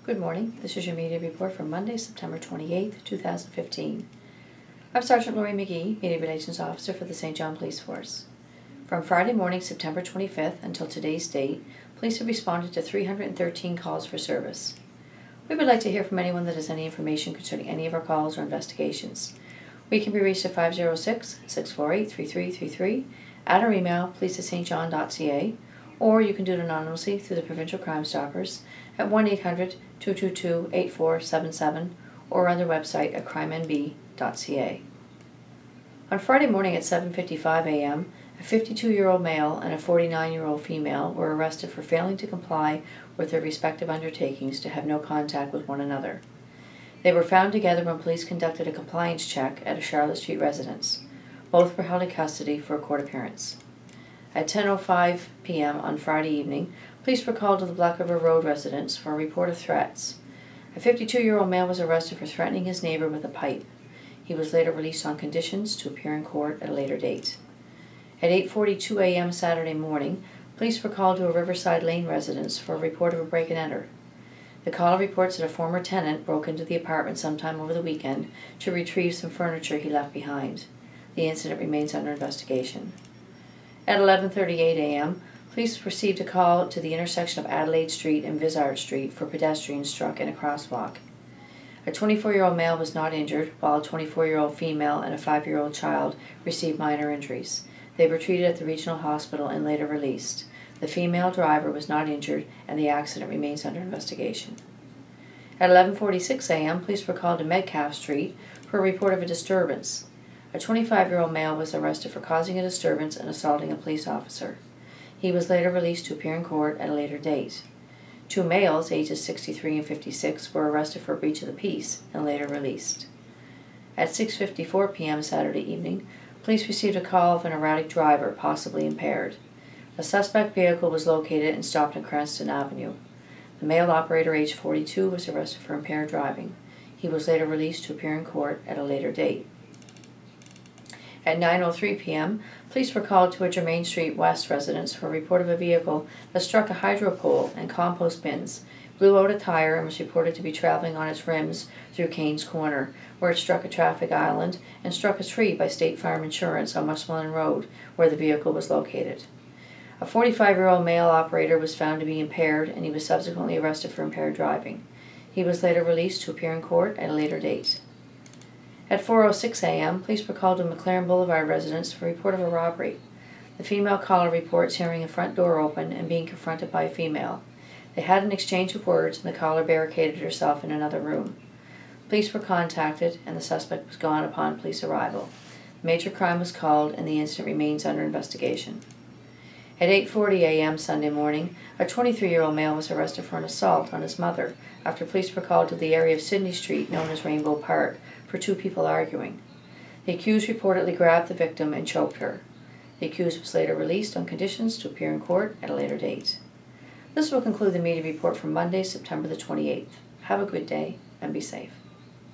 Good morning. This is your media report for Monday, September 28th, 2015. I'm Sergeant Lori McGee, Media Relations Officer for the St. John Police Force. From Friday morning, September 25th until today's date, police have responded to 313 calls for service. We would like to hear from anyone that has any information concerning any of our calls or investigations. We can be reached at 506-648-3333, at our email, police@stjohn.ca, or you can do it anonymously through the Provincial Crime Stoppers at 1-800-222-8477 or on their website at crimenb.ca. On Friday morning at 7:55 a.m., a 52-year-old male and a 49-year-old female were arrested for failing to comply with their respective undertakings to have no contact with one another. They were found together when police conducted a compliance check at a Charlotte Street residence. Both were held in custody for a court appearance. At 10:05 p.m. on Friday evening, police were called to the Black River Road residence for a report of threats. A 52-year-old male was arrested for threatening his neighbor with a pipe. He was later released on conditions to appear in court at a later date. At 8:42 a.m. Saturday morning, police were called to a Riverside Lane residence for a report of a break-and-enter. The caller reports that a former tenant broke into the apartment sometime over the weekend to retrieve some furniture he left behind. The incident remains under investigation. At 11:38 a.m., police received a call to the intersection of Adelaide Street and Vizard Street for pedestrians struck in a crosswalk. A 24-year-old male was not injured, while a 24-year-old female and a 5-year-old child received minor injuries. They were treated at the regional hospital and later released. The female driver was not injured, and the accident remains under investigation. At 11:46 a.m., police were called to Metcalfe Street for a report of a disturbance. A 25-year-old male was arrested for causing a disturbance and assaulting a police officer. He was later released to appear in court at a later date. Two males, ages 63 and 56, were arrested for breach of the peace and later released. At 6:54 p.m. Saturday evening, police received a call of an erratic driver, possibly impaired. A suspect vehicle was located and stopped on Cranston Avenue. The male operator, aged 42, was arrested for impaired driving. He was later released to appear in court at a later date. At 9:03 p.m., police were called to a Germain Street West residence for a report of a vehicle that struck a hydro pole and compost bins, blew out a tire, and was reported to be traveling on its rims through Kane's Corner, where it struck a traffic island and struck a tree by State Farm Insurance on Westmoreland Road, where the vehicle was located. A 45-year-old male operator was found to be impaired, and he was subsequently arrested for impaired driving. He was later released to appear in court at a later date. At 4:06 a.m., police were called to McLaren Boulevard residence for a report of a robbery. The female caller reports hearing a front door open and being confronted by a female. They had an exchange of words, and the caller barricaded herself in another room. Police were contacted, and the suspect was gone upon police arrival. Major crime was called, and the incident remains under investigation. At 8:40 a.m. Sunday morning, a 23-year-old male was arrested for an assault on his mother after police were called to the area of Sydney Street, known as Rainbow Park, for two people arguing. The accused reportedly grabbed the victim and choked her. The accused was later released on conditions to appear in court at a later date. This will conclude the media report for Monday, September the 28th. Have a good day and be safe.